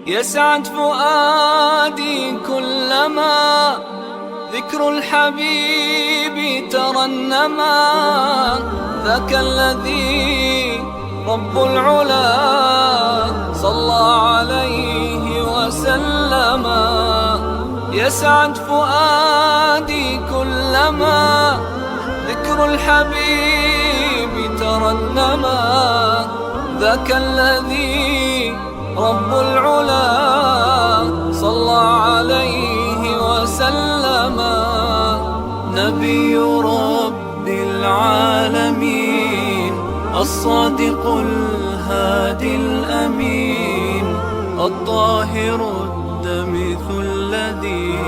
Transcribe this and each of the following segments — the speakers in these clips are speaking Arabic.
يسعد فؤادي كلما ذكر الحبيب ترنما. ذاك الذي رب العلا صلى عليه وسلم. يسعد فؤادي كلما ذكر الحبيب ترنما. ذاك الذي رب العلا صلى عليه وسلم. نبي رب العالمين الصادق الهادي الأمين الطاهر الدمث الذي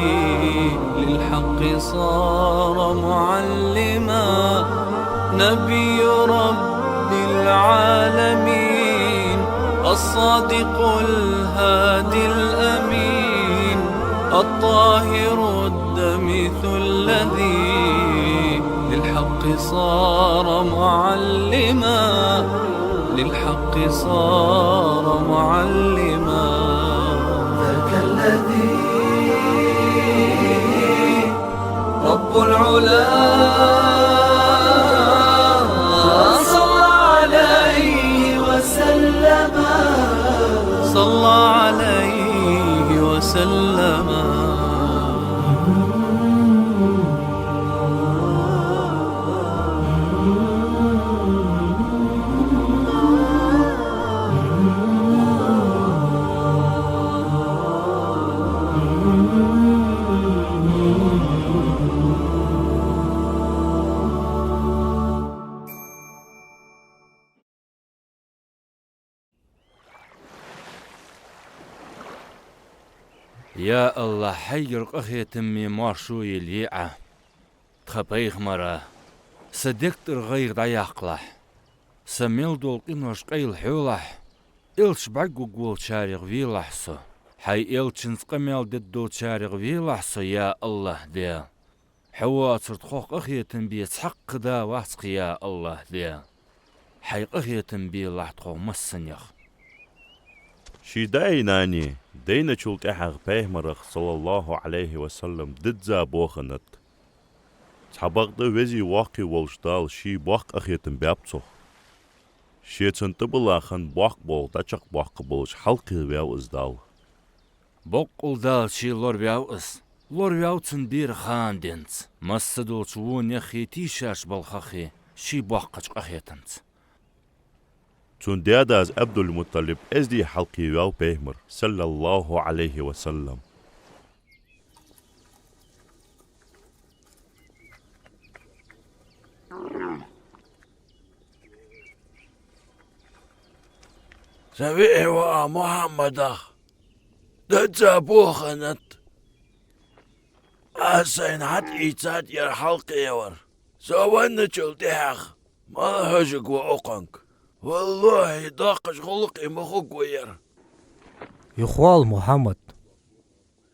للحق صار معلما. نبي رب العالمين الصادق الهادي الأمين الطاهر الدمث الذي للحق صار معلما. للحق صار معلما. ذاك الذي رب العلا صلى عليه وسلم. صلى عليه وسلم. يا الله حيرق أخي تمي مارشو يليعة تخبيخ مرة صدقت الغير ضياقلح سميل دول قنوش قيل حولح إلش بعقو قول شارغ فيلحسو حي إلشنس قميل ددو شارغ فيلحسو يا الله دي حواتر تخوق أخي تنبي تحق دا واسق يا الله دي حي أخي تنبي لحتخو مسنيخ شيداي ناني دينا شولت احغ بيهمرخ صلى الله عليه وسلم ددزا بوخنت تحبقد وزي واقي والشدال شي باق اخيتن بابتو شي تنتبلاخن باق بول دچق باق بولش حلقي وياو ازدال بقل دال شي لور بياوس لور بياوتن بير خان دينت مسدول شوون يخي تيشاش بالخخي شي باقچ اخيتنت تون دياداز عبد المطلب ازدي حلقي وياو بيهمر صلى الله عليه وسلم سبيع محمد دجا بوخنت أسين حد إيتاد ير حلقي يور سوان تشلتيخ ما هجك وأقنك والله داقش خلقي مخوك وير يخوال محمد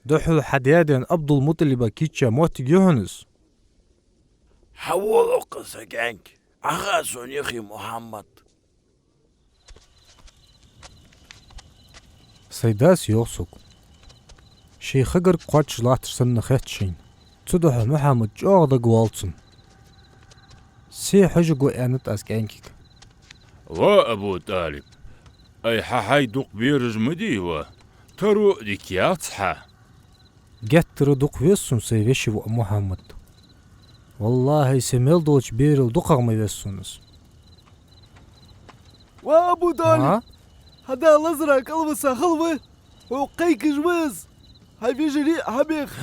دحو حديادين عبد المطلب كيتشا موت يهنس حول أقصك عنك أخاسون يخي محمد سيداس يوسك شي خقر قواتش لاتر سن خيتشين تدحو محمد جوغدا قوالتسن سي حجقو انت اسكانكيك وأبو طالب أي حاي دوق بيرج مديوة ترو ديكياتها جتر دوق ويسون سي وشي محمد والله سميل دوش بيرل دوقغ ما يسونس وابو طالب هذا الازرق البسه خلوه وقيك جواز هاي في جري حبيخ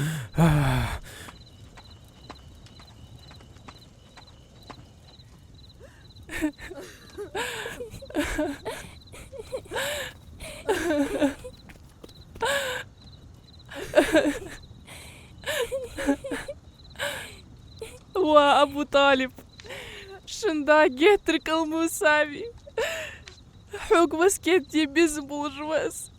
وأبو طالب شندا جيترك الموسامي حوق مسكت يبيزبو جواز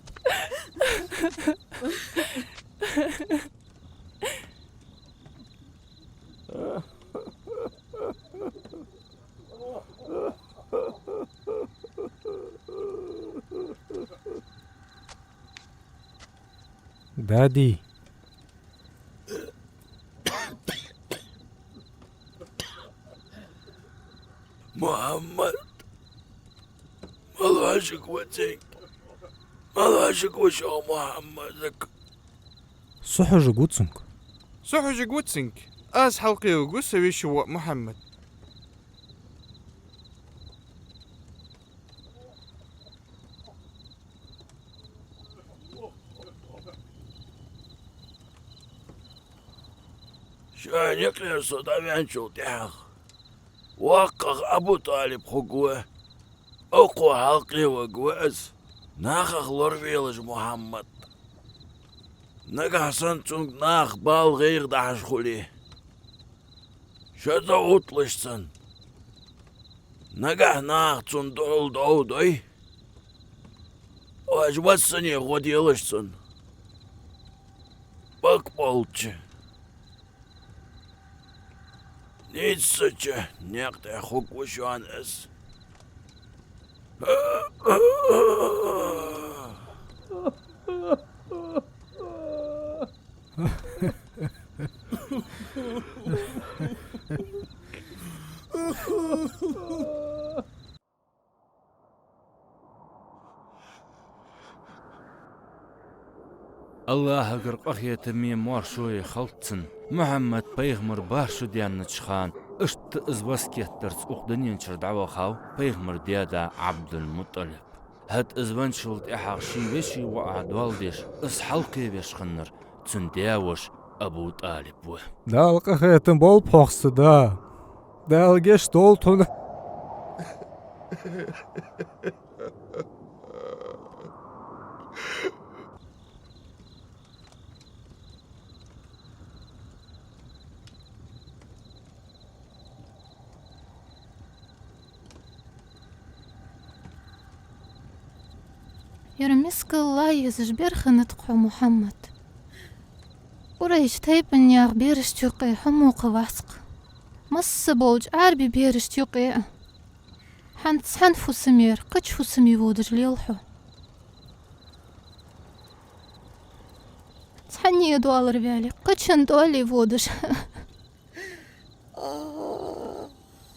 دادي محمد مالهاشك وتيك مالهاشك وشو محمدك صحج قوتسنك صحج قوتسنك أس حلقي وقوس ويشو محمد شان يكلر صدامي شو تحخ وقق أبو طالب خقوه أقوى حلقي وقوز ناخخ لورفيلج محمد نقع سنتون ناخ بال غير دحش خليه شتا اوتلشسن نقع ناخ تون دول دو دوي واجبتسن يغوديلشسن بك بولتش نيتسچه نيقت خوك وشوان اس الله قرق أخي تميم وارشوي خلطسن محمد بيغمر باشو ديان نتشخان اشت ازبس كيترس اقدن ينشر دعوة خاو بيغمر ديادا عبد المطلب هاد ازبان شلت احاق شي بشي وقعد والديش اس حلقي بيش خنر تسن دياوش أبو طالب وه دالق أخيتم بول بوخس دا دالقش دولتون يرمسك الله يزجبر خنتقو محمد وريش تيبن ياغ بيرش تيقي حموق واسق مص بولج عربي بيرش تيقي حنت حنفو سمير قج فو سمي وودج ليلحو تحني $2 بالي قجن دولي وودج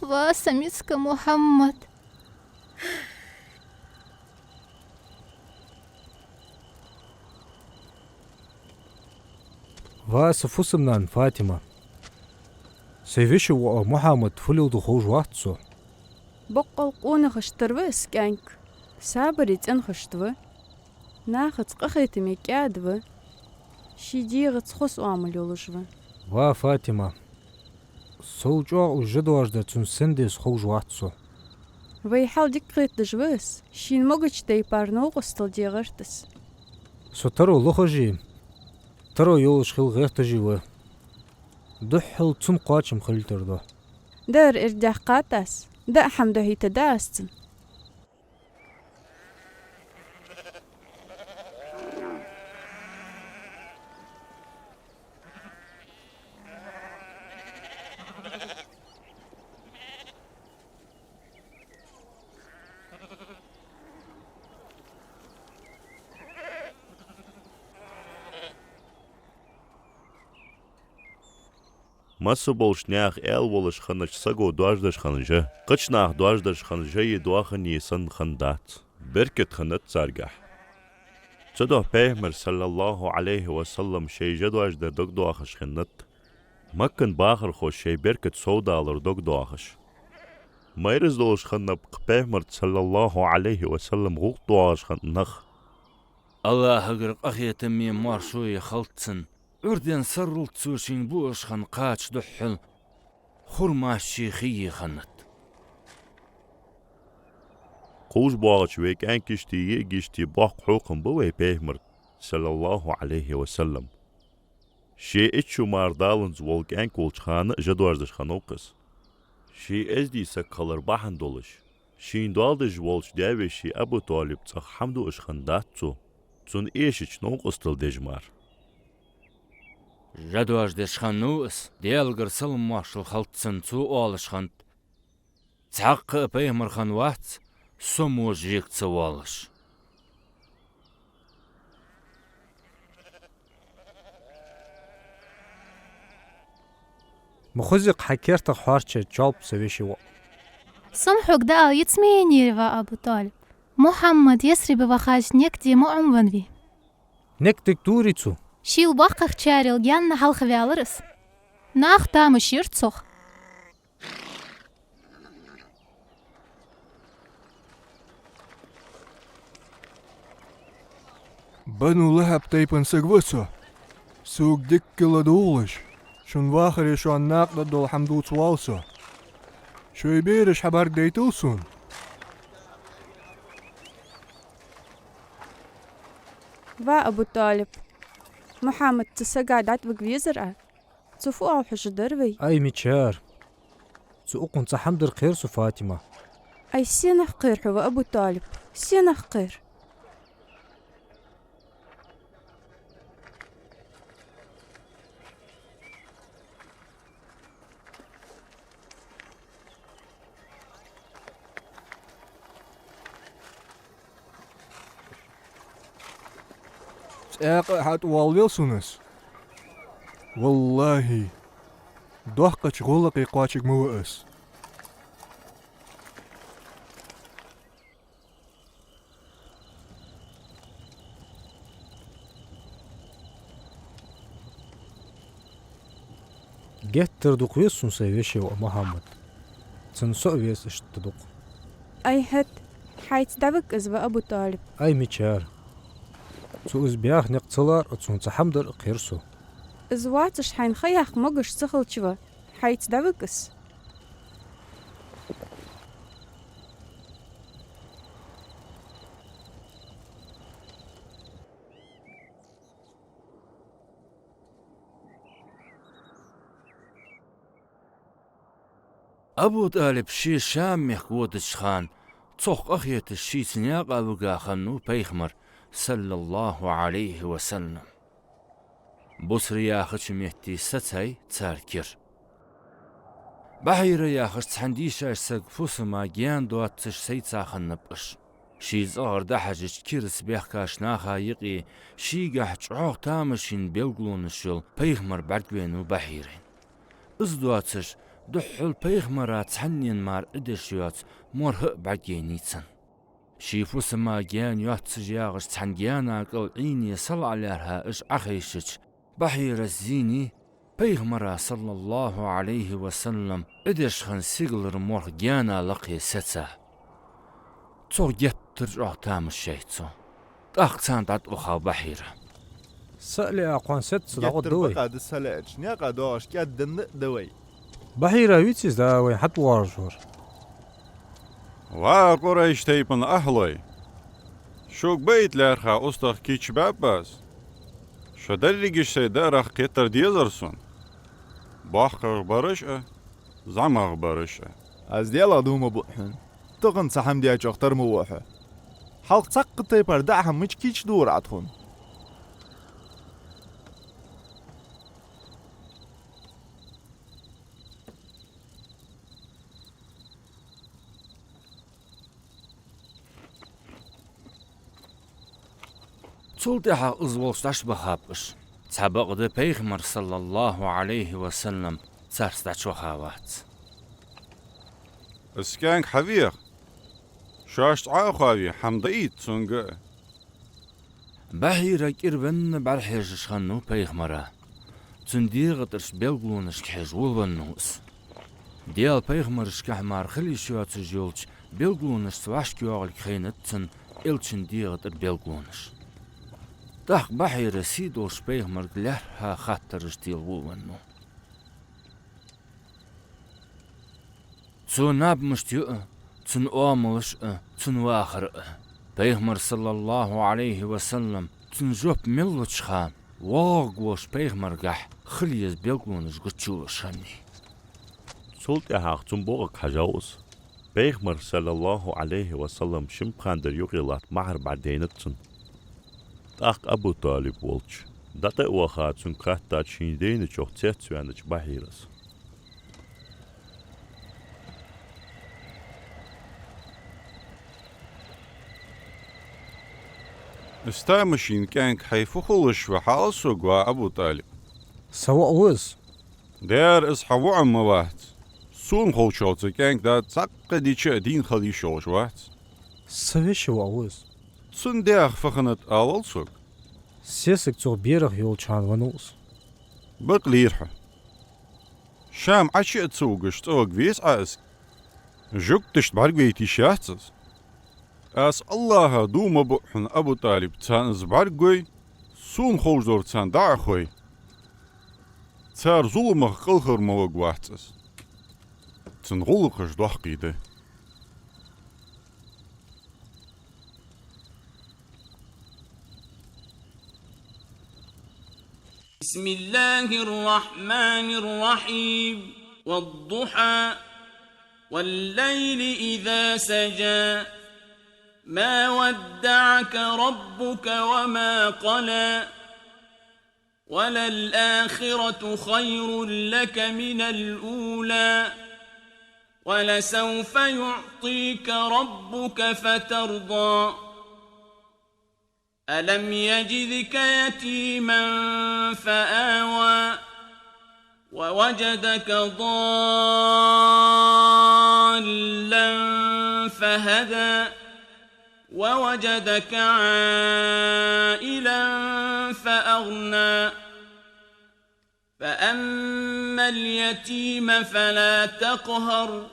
واسميسك محمد واس فوسمنان فاطمة سيفيشو محمد فلو دخوج واتسو بقل قون خشترو اسكانك سابريت ان خشتو ناخت قخيت ميكادو شيديغت خص عمل يولشو وا فاطمة سوجو وجدواج دا تون سندس خوج واتسو ويحاول ديكريت دجوس شين موجش دي بارنو قستل ديغرتس سترو لخجي ترى يولش خل غير تجيوه دحل تم قاچم خلتر ده دار ارجاح قاتس دا حمدو هي تداستن Massa bolshnях el wolish khanach sago dwajdash khanja qichnach dwajdash khanja yidwachen yisan khandat berket khanat sargah Tado Peygamber sallallahu alayhi wa sallam shay jadwajda dogdwachash khanat Makkan bakhar khosh shay berket sowdalar dogdwachash Mayriz dolish khanab Peygamber sallallahu alayhi wa sallam gugdwachash khanach الله قرق أخي تميم مارشوي خلطسن أردن سرل تسوشين بوش خن قاتش دحل خرما الشيخي خنت قوش باغش ويك انكشتي يجشتي باق حوقن بوي بيهمر صلى الله عليه وسلم شي اتشو ماردالنز والك انكولش خانة جدوارزش خانوقس شي ازدي سكالر باحن دولش شين دوالدش والش داوي شي أبو طالب تخ حمدو اش خنداتسو تون ايشش نوقس تل دجمار جدواج دشخان نوس ديالغر سلم مارشل خلطسن تو آلشخان تحق بيهمر خان وات سمو جيك توالش مخزق حكيرت حارشة جالب سويشي و سمحك دا يتسميني روا أبو طالب محمد يسري ببخاش نيكتي مؤمن بي نكتك دوريتو شيل باقق تشاريل جان حلق فيالرس ناخ تام شيرتسوخ بنو لهب تيبن سقوسو سوق ديك كلا دولش شون واخر شو الناقد دول حمدوت والسو شو يبيرش حبار ديتوسون وا أبو طالب محمد تسقعد عتبك بيزرع تفو أو حش دروي أي ميتشار سوقن تحمدر خير سو فاطمة أي سينه قير هو أبو طالب سينه قير حات والويلسونس والله ضحكة غلق يقواتك موئس جهت تردوق ويسون سويشي ومحمد تنسوق ويس اشتدوق أي هت حيت دبك إزبا أبو طالب أي ميتشار سو إزبياخ نقتلار أتسون تحمدر قيرسو إزواتش حين خياخ مقش سخل شوا حيت دبكس أبو طالب شي شام يخوت الشخان تصخ أخيت الشي سنياق أبو قاخنو بيخمر صلى الله عليه وسلم بصري ياخش ميهتي ستاي تاركير بحير ياخش تحنديشا سقفوس ما جيان دواتش سيتساخن نبقش شي زغر دحجش كيرس بيحكاش ناخا يقي شي قاحج عوغ تامشين بيلقلون الشل بيخمر بردوينو بحيرين ازدواتش دحل بيخمرات تحنين مار ادشيوات مرهق بعجينيتسن شيفوس ما جيان يواتش ياغش تحنجيانا قل عيني صل عليها اش اخيشش بحير الزيني بيغمرا صلى الله عليه وسلم ادشخن سيغلر مرخ جيانا لقي ستسا تو يتر تام الشيطو اختان دات اخا بحيرة سألي أقوان ست صداقو دوي قاد السلاج نيقا دوش كادن دوي بحيرة ويتسيز داوي حتى وارجور وقريش تيبن أهلي شوك بيت لارخا أستخ كيش باباس شدريجش سيدارخ كتر ديزرسون باخر برشة زمغ برشة از ديالا دوما بوحن تغن سحم دياج اختر موحة حلق سق تيبر دعهم مش كيش دور عدخون تولتها ازولستاش بخابش سبق ده بيغمر صلى الله عليه وسلم ترستاش وخاوات اسكانك حبيخ شاشت عاخاوي حمدئيت سونغ بحيرة كيربن برحيش خنو بيغمرا تنديغ ترش بيلغلونش كحجول والنوس ديال بيغمرش كحمار خلي شوات جولش بيلغلونش سواش كيوغل كخينتن إلشن ديغ تر بيلغلونش داخ بحيرة سيدو شبيغمر لرها خاطرش ديال والنو تسو ناب مشتيق تن آملش تن واخر بيغمر صلى الله عليه وسلم تن جوب ملوش خام واغوش بيغمر قح خليز بيلغونش قتشوش خاني سولت احاق تنبوغك حجاوز بيغمر صلى الله عليه وسلم شمخاندر يغيلات معر بعدينتن تاق أبو طالب ولش داتا وخات سن كاتات شيندين جوخ تسوانج بحيرس استامشين كانك حيفو خلش وحالسو قوا أبو طالب سواء وز Der is hawa wat. Soon holshot gang dat zakke diche dien khali shosh wat. Савеши ауыз. Sun der fachen het al sok. Сесик цо берег yol çan vanus. Beklirha. Sham achi zugest og wies as. Juktest bargweiti schatzes. As Allah duma buhn Abu Talib tsan zbargoy. Soon holzdor tsan da khoy. Tsar zulmach qilger mog watzes. Tsan rolgers dochgide. بسم الله الرحمن الرحيم والضحى والليل إذا سجى ما ودعك ربك وما قلى وللآخرة خير لك من الأولى ولسوف يعطيك ربك فترضى ألم يجدك يتيما فآوى ووجدك ضالا فهدى ووجدك عائلا فأغنى فأما اليتيم فلا تقهر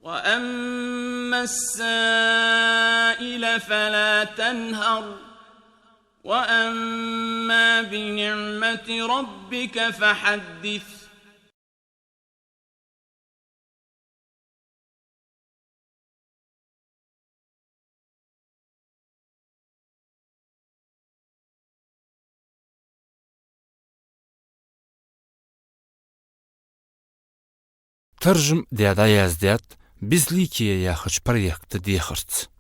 وأما السائل فلا تنهر وأما بنعمة ربك فحدث ترجم ديادا يزداد بزليكي يا خش بريكت ديخرت